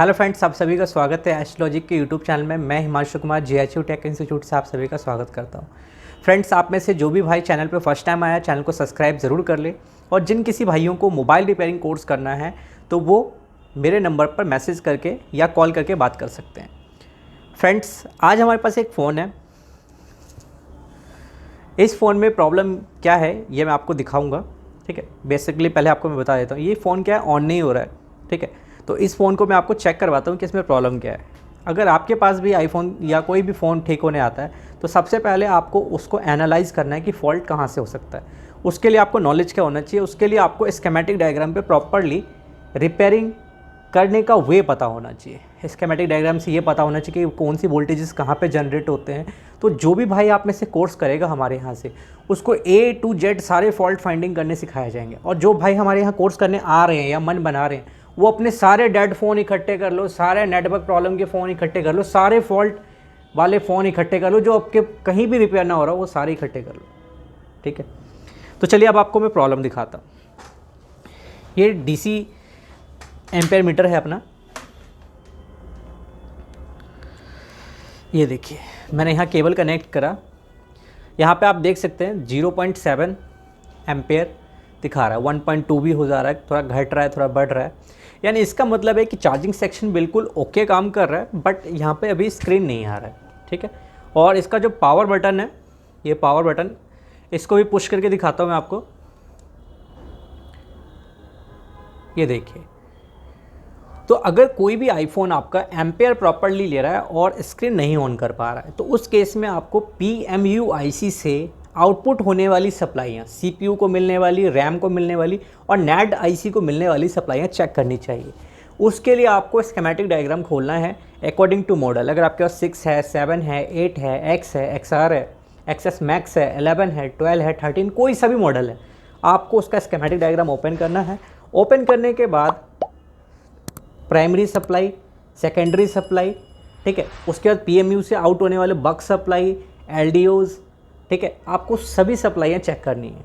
Hello friends, आप सभी का स्वागत है एस्ट्रोलॉजिक के यूट्यूब चैनल में। मैं हिमांशु कुमार जीएचयू टेक इंस्टीट्यूट से आप सभी का स्वागत करता हूं। फ्रेंड्स, आप में से जो भी भाई चैनल पर फर्स्ट टाइम आया, चैनल को सब्सक्राइब ज़रूर कर ले। और जिन किसी भाइयों को मोबाइल रिपेयरिंग कोर्स करना है तो वो मेरे नंबर पर मैसेज करके या कॉल करके बात कर सकते हैं। फ्रेंड्स, आज हमारे पास एक फ़ोन है। इस फ़ोन में प्रॉब्लम क्या है ये मैं आपको दिखाऊंगा। ठीक है, बेसिकली पहले आपको मैं बता देता हूँ, ये फ़ोन क्या है, ऑन नहीं हो रहा है। ठीक है, तो इस फ़ोन को मैं आपको चेक करवाता हूँ कि इसमें प्रॉब्लम क्या है। अगर आपके पास भी आईफोन या कोई भी फ़ोन ठीक होने आता है तो सबसे पहले आपको उसको एनालाइज़ करना है कि फ़ॉल्ट कहाँ से हो सकता है। उसके लिए आपको नॉलेज क्या होना चाहिए, उसके लिए आपको स्कीमेटिक डायग्राम पे प्रॉपरली रिपेयरिंग करने का वे पता होना चाहिए। स्कीमेटिक डायग्राम से ये पता होना चाहिए कि कौन सी वोल्टेजेस कहाँ पे जनरेट होते हैं। तो जो भी भाई आप में से कोर्स करेगा हमारे यहाँ से, उसको A to Z सारे फॉल्ट फाइंडिंग करने सिखाए जाएंगे। और जो भाई हमारे यहाँ कोर्स करने आ रहे हैं या मन बना रहे हैं, वो अपने सारे डेड फ़ोन इकट्ठे कर लो, सारे नेटवर्क प्रॉब्लम के फ़ोन इकट्ठे कर लो, सारे फॉल्ट वाले फ़ोन इकट्ठे कर लो, जो आपके कहीं भी रिपेयर ना हो रहा हो वो सारे इकट्ठे कर लो। ठीक है, तो चलिए अब आपको मैं प्रॉब्लम दिखाता हूँ। ये DC एम्पेयर मीटर है अपना। ये देखिए, मैंने यहाँ केबल कनेक्ट करा। यहाँ पे आप देख सकते हैं 0.7 एम्पेयर दिखा रहा है। 1.2 भी हो जा रहा है, थोड़ा घट रहा है, थोड़ा बढ़ रहा है। यानी इसका मतलब है कि चार्जिंग सेक्शन बिल्कुल ओके काम कर रहा है, बट यहाँ पे अभी स्क्रीन नहीं आ रहा है। ठीक है, और इसका जो पावर बटन है, ये पावर बटन, इसको भी पुश करके दिखाता हूँ मैं आपको। ये देखिए, तो अगर कोई भी आईफोन आपका एम्पेयर प्रॉपरली ले रहा है और स्क्रीन नहीं ऑन कर पा रहा है, तो उस केस में आपको PMU IC से आउटपुट होने वाली सप्लाइयाँ, CPU को मिलने वाली, रैम को मिलने वाली और NAND IC को मिलने वाली सप्लाइयाँ चेक करनी चाहिए। उसके लिए आपको स्कीमेटिक डायग्राम खोलना है अकॉर्डिंग टू मॉडल। अगर आपके पास 6 है, 7 है, 8 है, X है, XR है, XS Max है, 11 है, 12 है, 13, कोई सा भी मॉडल है, आपको उसका स्कीमेटिक डायग्राम ओपन करना है। ओपन करने के बाद प्राइमरी सप्लाई, सेकेंडरी सप्लाई, ठीक है, उसके बाद PMU से आउट होने वाले बक सप्लाई, LDOs, ठीक है, आपको सभी सप्लाइयाँ चेक करनी है।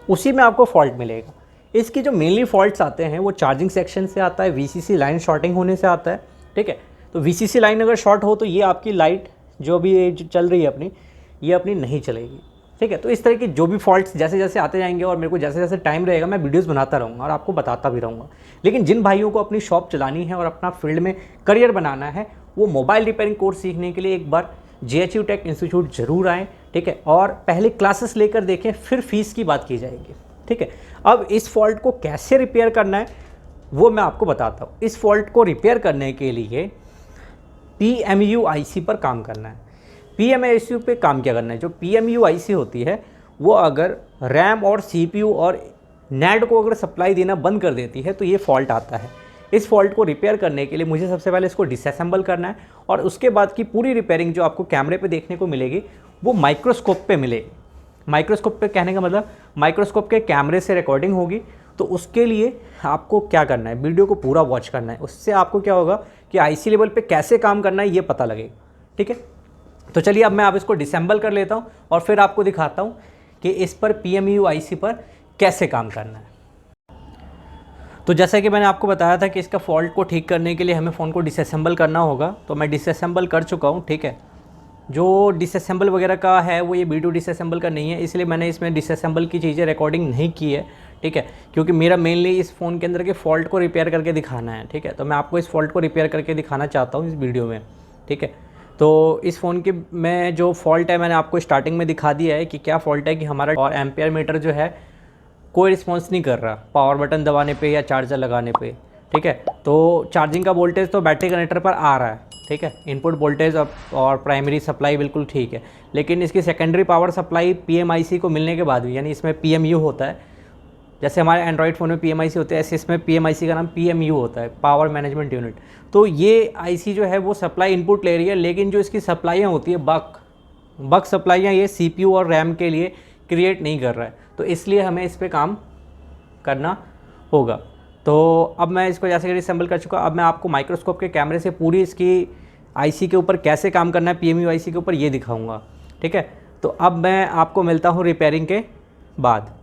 उसी में आपको फॉल्ट मिलेगा। इसकी जो मेनली फॉल्ट्स आते हैं वो चार्जिंग सेक्शन से आता है, VCC लाइन शॉर्टिंग होने से आता है। ठीक है, तो VCC लाइन अगर शॉर्ट हो तो ये आपकी लाइट जो भी ये जो चल रही है अपनी, ये अपनी नहीं चलेगी। ठीक है, तो इस तरह की जो भी फॉल्ट्स जैसे जैसे आते जाएंगे और मेरे को जैसे जैसे टाइम रहेगा मैं वीडियोस बनाता रहूँगा और आपको बताता भी रहूँगा। लेकिन जिन भाइयों को अपनी शॉप चलानी है और अपना फील्ड में करियर बनाना है, वो मोबाइल रिपेयरिंग कोर्स सीखने के लिए एक बार GHU टेक इंस्टीट्यूट ज़रूर आएँ। ठीक है, और पहले क्लासेस लेकर देखें, फिर फीस की बात की जाएगी। ठीक है, अब इस फॉल्ट को कैसे रिपेयर करना है वो मैं आपको बताता हूँ। इस फॉल्ट को रिपेयर करने के लिए PMU IC पर काम करना है। PMU पे काम क्या करना है, जो PMU IC होती है वो अगर रैम और CPU और NAND को अगर सप्लाई देना बंद कर देती है तो ये फॉल्ट आता है। इस फॉल्ट को रिपेयर करने के लिए मुझे सबसे पहले इसको डिसअसेंबल करना है और उसके बाद की पूरी रिपेयरिंग जो आपको कैमरे पे देखने को मिलेगी वो माइक्रोस्कोप पे मिलेगी। माइक्रोस्कोप पे कहने का मतलब माइक्रोस्कोप के कैमरे से रिकॉर्डिंग होगी। तो उसके लिए आपको क्या करना है, वीडियो को पूरा वॉच करना है। उससे आपको क्या होगा कि IC लेवल पे कैसे काम करना है ये पता लगेगा। ठीक है, तो चलिए अब मैं आप इसको डिसेंबल कर लेता हूँ और फिर आपको दिखाता हूँ कि इस पर PMU IC पर कैसे काम करना है। तो जैसा कि मैंने आपको बताया था कि इसका फॉल्ट को ठीक करने के लिए हमें फ़ोन को डिसअसेंबल करना होगा, तो मैं डिसअसेंबल कर चुका हूँ। ठीक है, जो डिसअसेंबल वगैरह का है वो ये वीडियो डिसअसेंबल का नहीं है, इसलिए मैंने इसमें डिसअसेंबल की चीज़ें रिकॉर्डिंग नहीं की है। ठीक है, क्योंकि मेरा मेनली इस फ़ोन के अंदर के फ़ॉल्ट को रिपेयर करके दिखाना है। ठीक है, तो मैं आपको इस फॉल्ट को रिपेयर करके दिखाना चाहता हूँ इस वीडियो में। ठीक है, तो इस फ़ोन के में जो फॉल्ट है मैंने आपको स्टार्टिंग में दिखा दिया है कि क्या फ़ॉल्ट है, कि हमारा और एम्पेयर मीटर जो है कोई रिस्पॉन्स नहीं कर रहा पावर बटन दबाने पे या चार्जर लगाने पे। ठीक है, तो चार्जिंग का वोल्टेज तो बैटरी कनेक्टर पर आ रहा है। ठीक है, इनपुट वोल्टेज और प्राइमरी सप्लाई बिल्कुल ठीक है, लेकिन इसकी सेकेंडरी पावर सप्लाई PMIC को मिलने के बाद भी, यानी इसमें PMU होता है, जैसे हमारे एंड्रॉयड फ़ोन में PMIC होते हैं ऐसे इसमें PMIC का नाम PMU होता है, पावर मैनेजमेंट यूनिट। तो ये IC जो है वो सप्लाई इनपुट ले रही है, लेकिन जो इसकी सप्लाइयाँ होती है बक सप्लाइयाँ, ये CPU और रैम के लिए क्रिएट नहीं कर रहा है। तो इसलिए हमें इस पर काम करना होगा। तो अब मैं इसको जैसे कि डिसेंबल कर चुका, अब मैं आपको माइक्रोस्कोप के कैमरे से पूरी इसकी IC के ऊपर कैसे काम करना है, PMU IC के ऊपर ये दिखाऊंगा। ठीक है, तो अब मैं आपको मिलता हूँ रिपेयरिंग के बाद।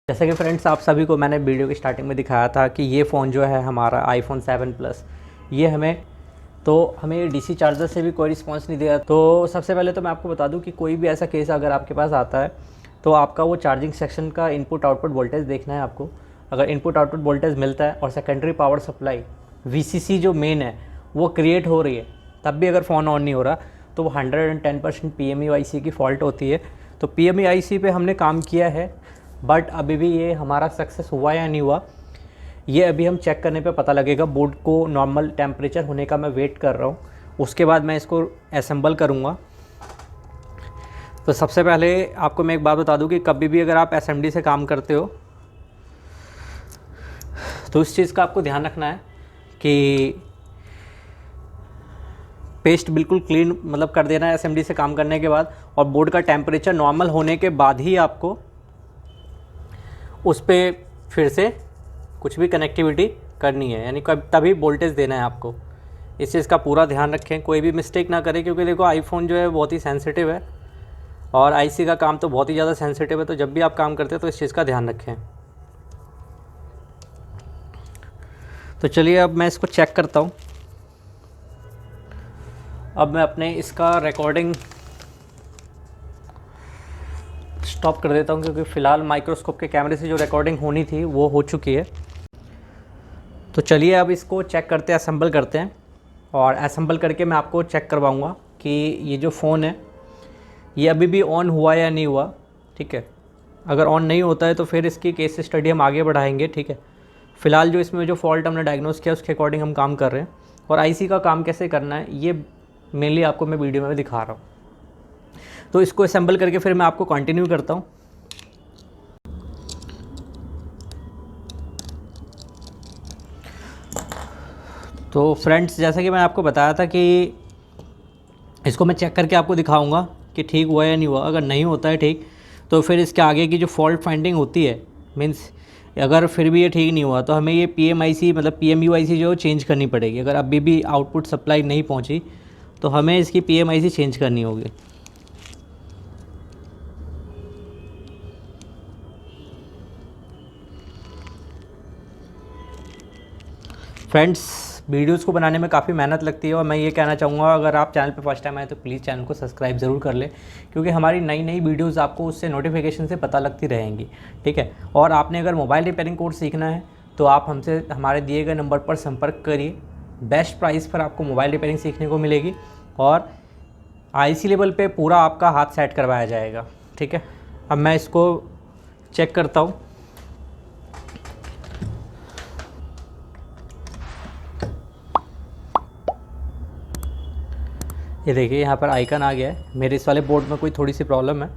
जैसा कि फ्रेंड्स आप सभी को मैंने वीडियो की स्टार्टिंग में दिखाया था कि ये फ़ोन जो है हमारा आईफोन 7 प्लस, ये हमें डीसी चार्जर से भी कोई रिस्पांस नहीं दिया। तो सबसे पहले तो मैं आपको बता दूं कि कोई भी ऐसा केस अगर आपके पास आता है तो आपका वो चार्जिंग सेक्शन का इनपुट आउटपुट वोल्टेज देखना है आपको। अगर इनपुट आउटपुट वोल्टेज मिलता है और सेकेंडरी पावर सप्लाई VCC जो मेन है वो क्रिएट हो रही है, तब भी अगर फ़ोन ऑन नहीं हो रहा तो वो 110% PMU-IC की फ़ॉल्ट होती है। तो PMU-IC पे हमने काम किया है, बट अभी भी ये हमारा सक्सेस हुआ या नहीं हुआ ये अभी हम चेक करने पे पता लगेगा। बोर्ड को नॉर्मल टेम्परेचर होने का मैं वेट कर रहा हूँ, उसके बाद मैं इसको असेंबल करूँगा। तो सबसे पहले आपको मैं एक बात बता दूँ कि कभी भी अगर आप SMD से काम करते हो तो इस चीज़ का आपको ध्यान रखना है कि पेस्ट बिल्कुल क्लीन मतलब कर देना है SMD से काम करने के बाद, और बोर्ड का टेम्परेचर नॉर्मल होने के बाद ही आपको उस पर फिर से कुछ भी कनेक्टिविटी करनी है, यानी तभी वोल्टेज देना है आपको। इस चीज़ का पूरा ध्यान रखें, कोई भी मिस्टेक ना करें, क्योंकि देखो आईफोन जो है बहुत ही सेंसिटिव है और IC का काम तो बहुत ही ज़्यादा सेंसिटिव है। तो जब भी आप काम करते हैं तो इस चीज़ का ध्यान रखें। तो चलिए अब मैं इसको चेक करता हूँ। अब मैं अपने इसका रिकॉर्डिंग स्टॉप कर देता हूँ, क्योंकि फ़िलहाल माइक्रोस्कोप के कैमरे से जो रिकॉर्डिंग होनी थी वो हो चुकी है। तो चलिए अब इसको चेक करते हैं, असेंबल करते हैं, और असेंबल करके मैं आपको चेक करवाऊँगा कि ये जो फ़ोन है ये अभी भी ऑन हुआ या नहीं हुआ। ठीक है, अगर ऑन नहीं होता है तो फिर इसकी केस स्टडी हम आगे बढ़ाएंगे। ठीक है, फ़िलहाल जो इसमें जो फॉल्ट हमने डायग्नोस किया उसके अकॉर्डिंग हम काम कर रहे हैं, और IC का काम कैसे करना है ये मेनली आपको मैं वीडियो में दिखा रहा हूँ। तो इसको असेंबल करके फिर मैं आपको कंटिन्यू करता हूँ। तो फ्रेंड्स, जैसा कि मैंने आपको बताया था कि इसको मैं चेक करके आपको दिखाऊंगा कि ठीक हुआ या नहीं हुआ। अगर नहीं होता है ठीक, तो फिर इसके आगे की जो फॉल्ट फाइंडिंग होती है, मीन्स अगर फिर भी ये ठीक नहीं हुआ तो हमें ये PMIC मतलब PMU-IC जो चेंज करनी पड़ेगी। अगर अभी भी आउटपुट सप्लाई नहीं पहुंची तो हमें इसकी PMIC चेंज करनी होगी। फ्रेंड्स, वीडियोस को बनाने में काफ़ी मेहनत लगती है, और मैं ये कहना चाहूँगा अगर आप चैनल पे फर्स्ट टाइम आए तो प्लीज़ चैनल को सब्सक्राइब ज़रूर कर लें, क्योंकि हमारी नई नई वीडियोस आपको उससे नोटिफिकेशन से पता लगती रहेंगी। ठीक है, और आपने अगर मोबाइल रिपेयरिंग कोर्स सीखना है तो आप हमसे हमारे दिए गए नंबर पर संपर्क करिए। बेस्ट प्राइस पर आपको मोबाइल रिपेयरिंग सीखने को मिलेगी, और IC लेवल पर पूरा आपका हाथ सेट करवाया जाएगा। ठीक है, अब मैं इसको चेक करता हूँ। ये देखिए यहाँ पर आइकन आ गया है। मेरे इस वाले बोर्ड में कोई थोड़ी सी प्रॉब्लम है,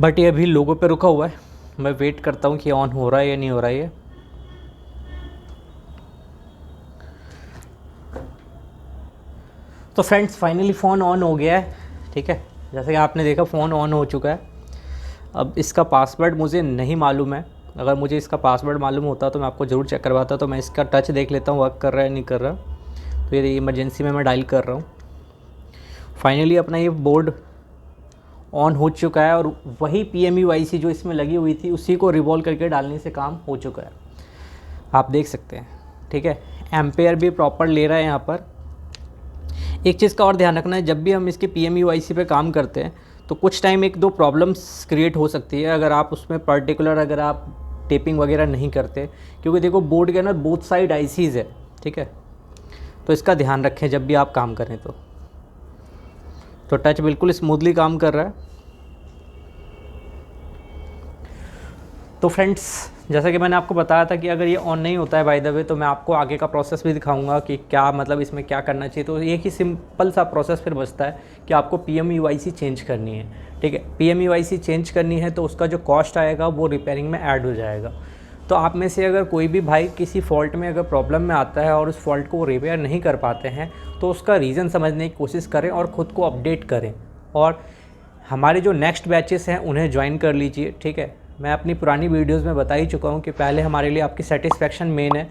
बट ये अभी लोगो पे रुका हुआ है। मैं वेट करता हूँ कि ऑन हो रहा है या नहीं हो रहा है ये। तो फ्रेंड्स, फाइनली फ़ोन ऑन हो गया है। ठीक है, जैसे कि आपने देखा फ़ोन ऑन हो चुका है। अब इसका पासवर्ड मुझे नहीं मालूम है, अगर मुझे इसका पासवर्ड मालूम होता तो मैं आपको ज़रूर चेक करवाता। तो मैं इसका टच देख लेता हूँ वर्क कर रहा है नहीं कर रहा। तो ये इमरजेंसी में मैं डायल कर रहा हूँ। फाइनली अपना ये बोर्ड ऑन हो चुका है, और वही PMU-IC जो इसमें लगी हुई थी उसी को रिवॉल्व करके डालने से काम हो चुका है, आप देख सकते हैं। ठीक है, एम्पेयर भी प्रॉपर ले रहा है यहाँ पर। एक चीज़ का और ध्यान रखना है, जब भी हम इसके PMU-IC पे काम करते हैं तो कुछ टाइम एक दो प्रॉब्लम्स क्रिएट हो सकती है अगर आप उसमें पर्टिकुलर अगर आप टेपिंग वगैरह नहीं करते, क्योंकि देखो बोर्ड के ना बोथ साइड ICs है। ठीक है, तो इसका ध्यान रखें जब भी आप काम करें। तो टच बिल्कुल स्मूथली काम कर रहा है। तो फ्रेंड्स, जैसा कि मैंने आपको बताया था कि अगर ये ऑन नहीं होता है बाय द वे, तो मैं आपको आगे का प्रोसेस भी दिखाऊंगा कि क्या मतलब इसमें क्या करना चाहिए। तो एक ही सिंपल सा प्रोसेस फिर बचता है कि आपको PMUIC चेंज करनी है, ठीक है। PMUIC चेंज करनी है तो उसका जो कॉस्ट आएगा वो रिपेयरिंग में ऐड हो जाएगा। तो आप में से अगर कोई भी भाई किसी फॉल्ट में अगर प्रॉब्लम में आता है और उस फॉल्ट को रिपेयर नहीं कर पाते हैं, तो उसका रीज़न समझने की कोशिश करें और ख़ुद को अपडेट करें, और हमारे जो नेक्स्ट बैचेस हैं उन्हें ज्वाइन कर लीजिए, ठीक है। मैं अपनी पुरानी वीडियोज़ में बता ही चुका हूँ कि पहले हमारे लिए आपकी सेटिस्फेक्शन मेन है,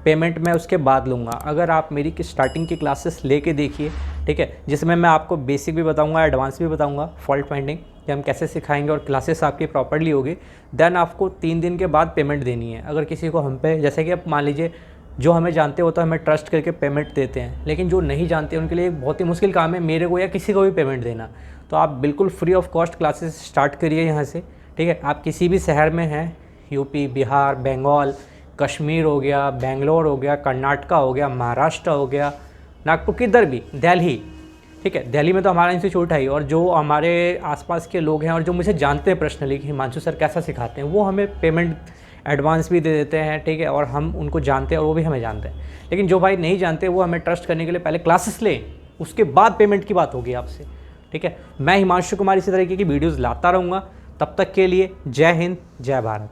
पेमेंट मैं उसके बाद लूँगा। अगर आप मेरी स्टार्टिंग की क्लासेस लेके देखिए, ठीक है, जिसमें मैं आपको बेसिक भी बताऊँगा, एडवांस भी बताऊँगा, फॉल्ट फाइंडिंग कि हम कैसे सिखाएंगे, और क्लासेस आपकी प्रॉपर्ली होगी। देन आपको 3 दिन के बाद पेमेंट देनी है। अगर किसी को हम पे, जैसे कि आप मान लीजिए जो हमें जानते हो तो हमें ट्रस्ट करके पेमेंट देते हैं, लेकिन जो नहीं जानते उनके लिए एक बहुत ही मुश्किल काम है मेरे को या किसी को भी पेमेंट देना। तो आप बिल्कुल free of cost classes start करिए यहाँ से, ठीक है। आप किसी भी शहर में हैं, यूपी, बिहार, बंगाल, कश्मीर हो गया, बेंगलोर हो गया, कर्नाटका हो गया, महाराष्ट्र हो गया, नागपुर, किधर भी, दिल्ली, ठीक है। दिल्ली में तो हमारा इंस्टीट्यूट है ही, और जो हमारे आसपास के लोग हैं और जो मुझे जानते हैं पर्सनली कि हिमांशु सर कैसा सिखाते हैं, वो हमें पेमेंट एडवांस भी दे देते हैं, ठीक है, और हम उनको जानते हैं और वो भी हमें जानते हैं। लेकिन जो भाई नहीं जानते वो हमें ट्रस्ट करने के लिए पहले क्लासेस लें, उसके बाद पेमेंट की बात होगी आपसे, ठीक है। मैं हिमांशु कुमार इसी तरीके की वीडियोज़ लाता रहूँगा। तब तक के लिए जय हिंद, जय भारत।